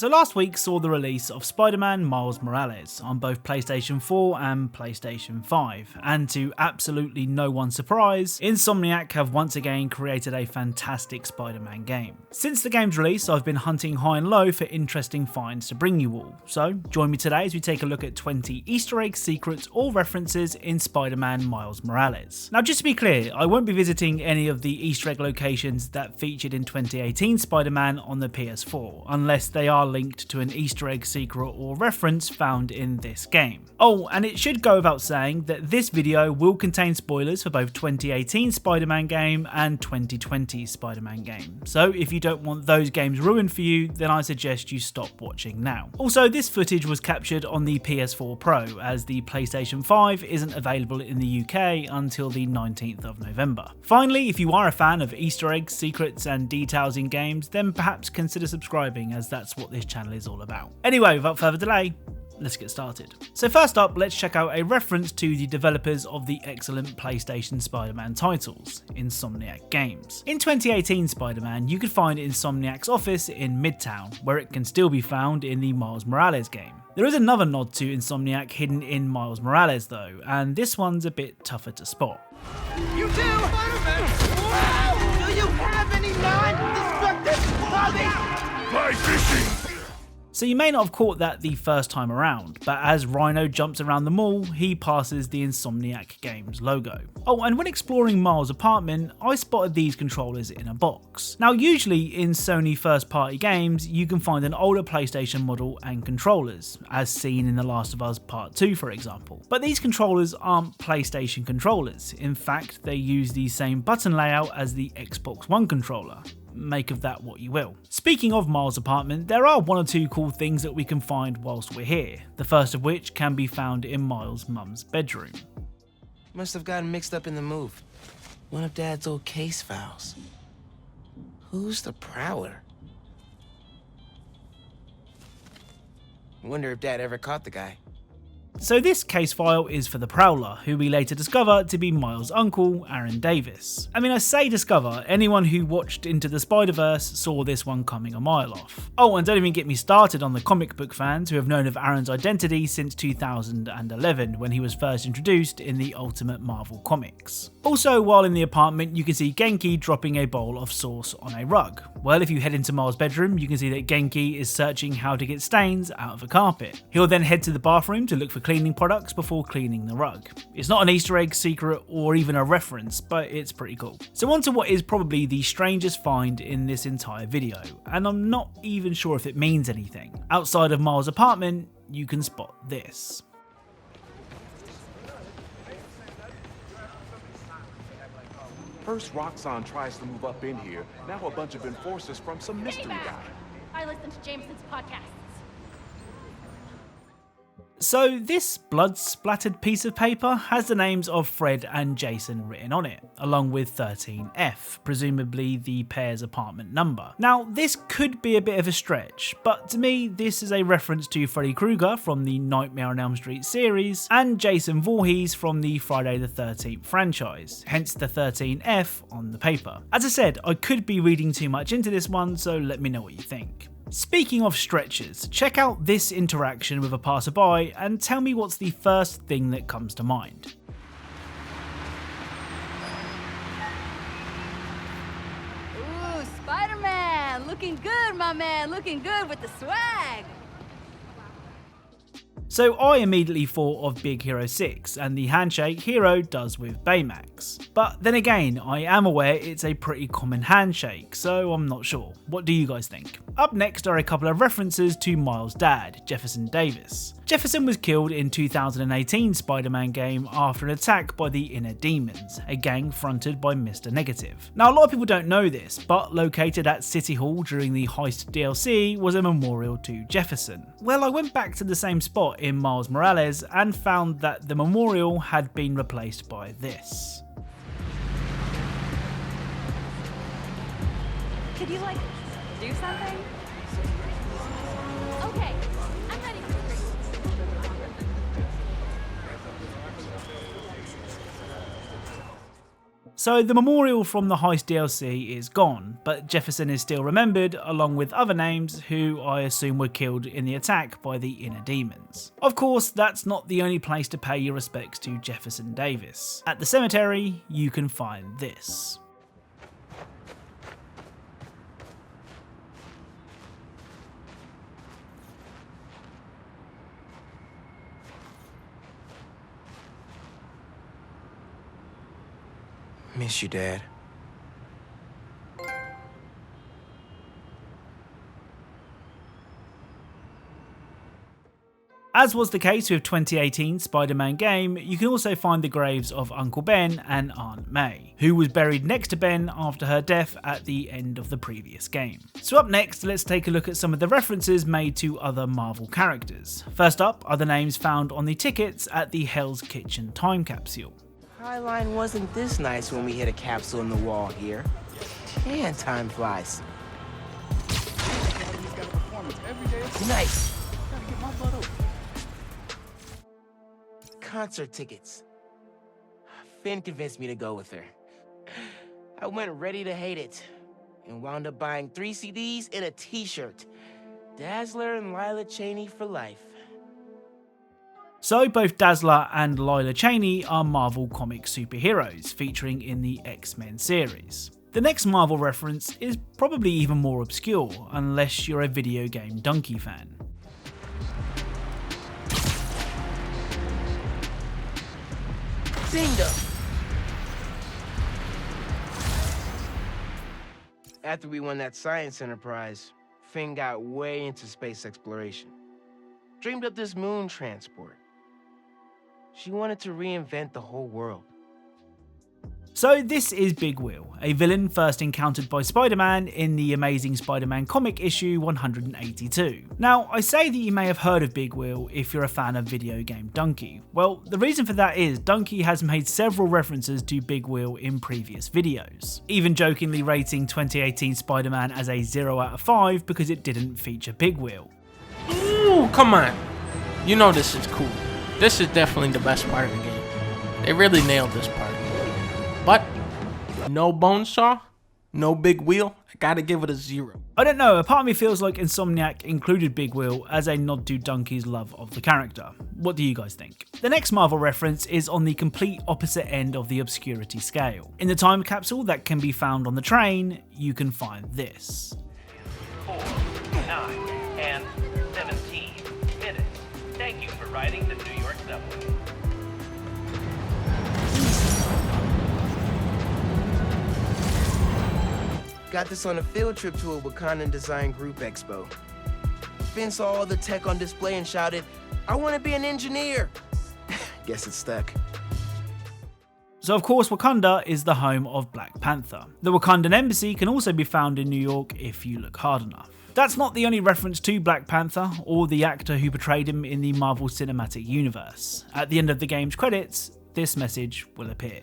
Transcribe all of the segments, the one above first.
So last week saw the release of Spider-Man Miles Morales on both PlayStation 4 and PlayStation 5, and to absolutely no one's surprise, Insomniac have once again created a fantastic Spider-Man game. Since the game's release, I've been hunting high and low for interesting finds to bring you all, so join me today as we take a look at 20 Easter eggs, secrets or references in Spider-Man Miles Morales. Now just to be clear, I won't be visiting any of the Easter egg locations that featured in 2018 Spider-Man on the PS4, unless they are linked to an Easter egg, secret or reference found in this game. Oh, and it should go without saying that this video will contain spoilers for both 2018 Spider-Man game and 2020 Spider-Man game, so if you don't want those games ruined for you, then I suggest you stop watching now. Also, this footage was captured on the PS4 Pro, as the PlayStation 5 isn't available in the UK until the 19th of November. Finally, if you are a fan of Easter eggs, secrets and details in games, then perhaps consider subscribing, as that's what this channel is all about. Anyway, without further delay, let's get started. So first up, let's check out a reference to the developers of the excellent PlayStation Spider-Man titles, Insomniac Games. In 2018 Spider-Man, you could find Insomniac's office in Midtown, where it can still be found in the Miles Morales game. There is another nod to Insomniac hidden in Miles Morales though, and this one's a bit tougher to spot. You do! Spider-Man! Wow! Do you have any non-destructive qualities? Fly fishing! So you may not have caught that the first time around, but as Rhino jumps around the mall, he passes the Insomniac Games logo. Oh, and when exploring Miles' apartment, I spotted these controllers in a box. Now usually in Sony first party games, you can find an older PlayStation model and controllers, as seen in The Last of Us Part 2 for example. But these controllers aren't PlayStation controllers, in fact they use the same button layout as the Xbox One controller. Make of that what you will. Speaking of Miles' apartment, there are one or two cool things that we can find whilst we're here, the first of which can be found in Miles' mum's bedroom. Must have gotten mixed up in the move. One of Dad's old case files. Who's the Prowler? Wonder if Dad ever caught the guy. So this case file is for the Prowler, who we later discover to be Miles' uncle, Aaron Davis. I mean, I say discover, anyone who watched Into the Spider-Verse saw this one coming a mile off. Oh, and don't even get me started on the comic book fans who have known of Aaron's identity since 2011, when he was first introduced in the Ultimate Marvel comics. Also, while in the apartment, you can see Genki dropping a bowl of sauce on a rug. Well, if you head into Miles' bedroom, you can see that Genki is searching how to get stains out of a carpet. He'll then head to the bathroom to look for cleaning products before cleaning the rug. It's not an Easter egg, secret or even a reference, but it's pretty cool. So on to what is probably the strangest find in this entire video, and I'm not even sure if it means anything. Outside of Miles' apartment, you can spot this. First, Roxxon tries to move up in here. Now a bunch of enforcers from some mystery guy. I listen to Jameson's podcasts. So this blood-splattered piece of paper has the names of Fred and Jason written on it, along with 13F, presumably the pair's apartment number. Now this could be a bit of a stretch, but to me this is a reference to Freddy Krueger from the Nightmare on Elm Street series, and Jason Voorhees from the Friday the 13th franchise, hence the 13F on the paper. As I said, I could be reading too much into this one, so let me know what you think. Speaking of stretches, check out this interaction with a passerby and tell me what's the first thing that comes to mind. Ooh, Spider-Man! Looking good, my man! Looking good with the swag! So I immediately thought of Big Hero 6 and the handshake Hero does with Baymax. But then again, I am aware it's a pretty common handshake, so I'm not sure. What do you guys think? Up next are a couple of references to Miles' dad, Jefferson Davis. Jefferson was killed in 2018 Spider-Man game after an attack by the Inner Demons, a gang fronted by Mr. Negative. Now a lot of people don't know this, but located at City Hall during the Heist DLC was a memorial to Jefferson. Well, I went back to the same spot in Miles Morales and found that the memorial had been replaced by this. Could you, like, do something? Okay, I'm ready for the drink. So the memorial from the Heist DLC is gone, but Jefferson is still remembered along with other names who I assume were killed in the attack by the inner demons. Of course, that's not the only place to pay your respects to Jefferson Davis. At the cemetery, you can find this. Miss you, Dad. As was the case with 2018 Spider-Man game, you can also find the graves of Uncle Ben and Aunt May, who was buried next to Ben after her death at the end of the previous game. So up next, let's take a look at some of the references made to other Marvel characters. First up are the names found on the tickets at the Hell's Kitchen time capsule. Highline wasn't this nice when we hit a capsule in the wall here. Man, time flies. Nice. Concert tickets. Finn convinced me to go with her. I went ready to hate it and wound up buying 3 CDs and a t-shirt. Dazzler and Lila Cheney for life. So both Dazzler and Lila Cheney are Marvel comic superheroes featuring in the X-Men series. The next Marvel reference is probably even more obscure, unless you're a video game Donkey fan. Bingo! After we won that science enterprise, Finn got way into space exploration. Dreamed up this moon transport. She wanted to reinvent the whole world. So this is Big Will, a villain first encountered by Spider-Man in the Amazing Spider-Man comic issue 182. Now, I say that you may have heard of Big Will if you're a fan of video game Donkey. Well, the reason for that is Donkey has made several references to Big Will in previous videos, even jokingly rating 2018 Spider-Man as a 0 out of 5 because it didn't feature Big Will. Ooh, come on. You know this is cool. This is definitely the best part of the game. They really nailed this part. But no Bonesaw, no Big Wheel, I gotta give it a 0. I don't know, a part of me feels like Insomniac included Big Will as a nod to Donkey's love of the character. What do you guys think? The next Marvel reference is on the complete opposite end of the obscurity scale. In the time capsule that can be found on the train, you can find this. 4, 9, and 17 minutes. Thank you for riding the New York subway. Got this on a field trip to a Wakanda Design Group Expo. Finn saw all the tech on display and shouted, "I want to be an engineer!" Guess it stuck. So of course Wakanda is the home of Black Panther. The Wakandan embassy can also be found in New York if you look hard enough. That's not the only reference to Black Panther or the actor who portrayed him in the Marvel Cinematic Universe. At the end of the game's credits, this message will appear.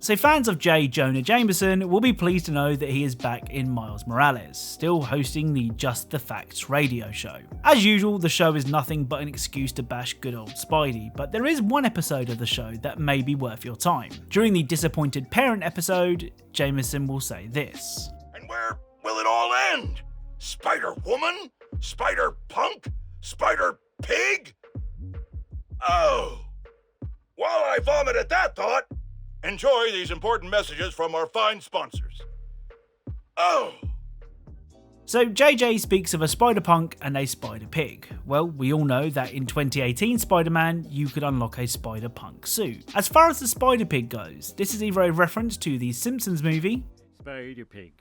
So fans of J. Jonah Jameson will be pleased to know that he is back in Miles Morales, still hosting the Just the Facts radio show. As usual, the show is nothing but an excuse to bash good old Spidey, but there is one episode of the show that may be worth your time. During the Disappointed Parent episode, Jameson will say this. And where will it all end? Spider-Woman? Spider-Punk? Spider-Pig? Oh. While I vomit at that thought, enjoy these important messages from our fine sponsors. Oh! So JJ speaks of a Spider-Punk and a Spider-Pig. Well, we all know that in 2018 Spider-Man, you could unlock a Spider-Punk suit. As far as the Spider-Pig goes, this is either a reference to the Simpsons movie, Spider-Pig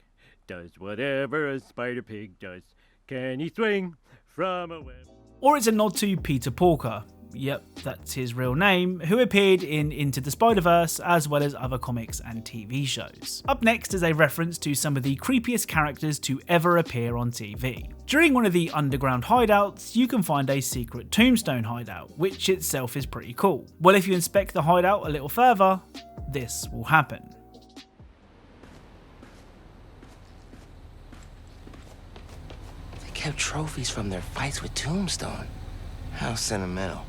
does whatever a Spider-Pig does. Can he swing from a web? or it's a nod to Peter Porker, yep, that's his real name, who appeared in Into the Spider-Verse as well as other comics and TV shows. Up next is a reference to some of the creepiest characters to ever appear on TV. During one of the underground hideouts, you can find a secret tombstone hideout, which itself is pretty cool. Well, if you inspect the hideout a little further, this will happen. They kept trophies from their fights with Tombstone. How sentimental.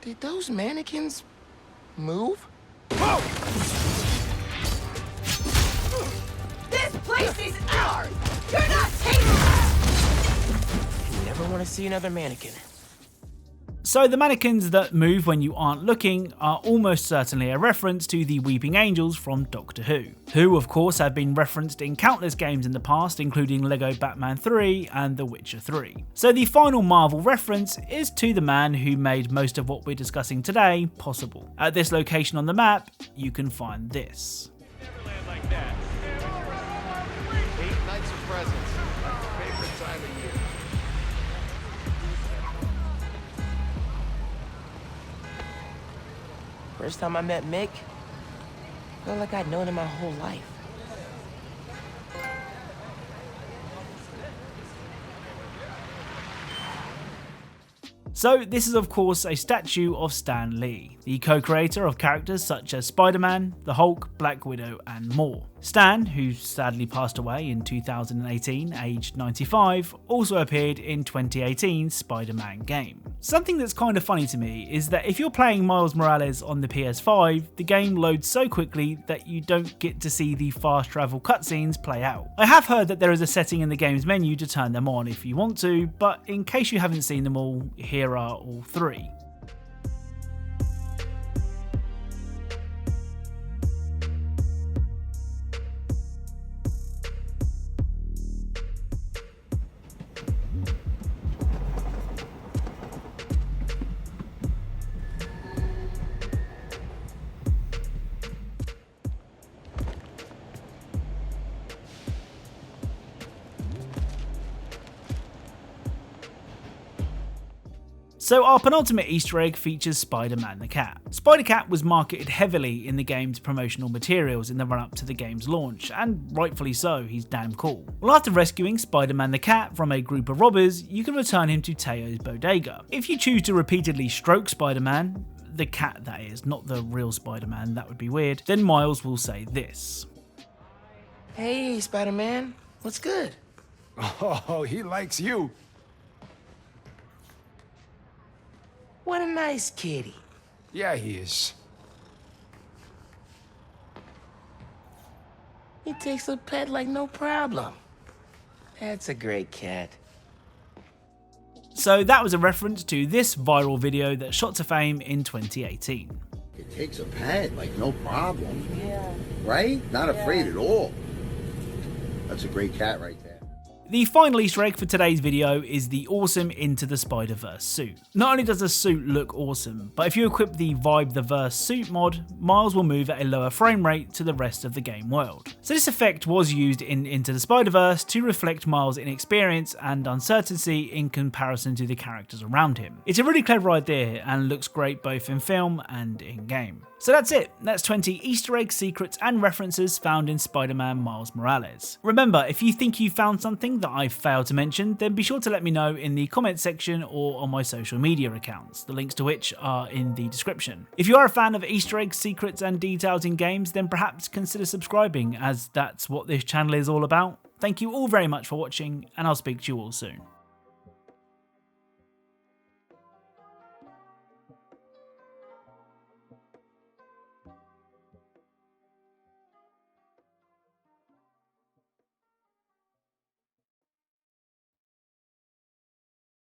Did those mannequins move? This place is ours! You're not taking us! You never want to see another mannequin. So the mannequins that move when you aren't looking are almost certainly a reference to the Weeping Angels from Doctor who of course have been referenced in countless games in the past, including Lego Batman 3 and The Witcher 3. So the final Marvel reference is to the man who made most of what we're discussing today possible. At this location on the map, you can find this. Neverland like that. 8 nights of presents. My favorite time of year. First time I met Mick, felt like I'd known him my whole life. So this is of course a statue of Stan Lee, the co-creator of characters such as Spider-Man, the Hulk, Black Widow and more. Stan, who sadly passed away in 2018, aged 95, also appeared in 2018's Spider-Man game. Something that's kind of funny to me is that if you're playing Miles Morales on the PS5, the game loads so quickly that you don't get to see the fast travel cutscenes play out. I have heard that there is a setting in the game's menu to turn them on if you want to, but in case you haven't seen them all, here are all three. So our penultimate Easter egg features Spider-Man the cat. Spider-Cat was marketed heavily in the game's promotional materials in the run-up to the game's launch, and rightfully so, he's damn cool. Well, after rescuing Spider-Man the cat from a group of robbers, you can return him to Teo's bodega. If you choose to repeatedly stroke Spider-Man, the cat that is, not the real Spider-Man, that would be weird, then Miles will say this. Hey, Spider-Man, what's good? Oh, he likes you. What a nice kitty. Yeah, he is. He takes a pet like no problem. That's a great cat. So that was a reference to this viral video that shot to fame in 2018. It takes a pet like no problem. Yeah. Right? Not afraid at all. That's a great cat right there. The final Easter egg for today's video is the awesome Into the Spider-Verse suit. Not only does the suit look awesome, but if you equip the Vibe the Verse suit mod, Miles will move at a lower frame rate to the rest of the game world. So this effect was used in Into the Spider-Verse to reflect Miles' inexperience and uncertainty in comparison to the characters around him. It's a really clever idea and looks great both in film and in game. So that's it. That's 20 Easter egg secrets and references found in Spider-Man Miles Morales. Remember, if you think you found something that I've failed to mention, then be sure to let me know in the comments section or on my social media accounts, the links to which are in the description. If you are a fan of Easter eggs, secrets and details in games, then perhaps consider subscribing, as that's what this channel is all about. Thank you all very much for watching, and I'll speak to you all soon.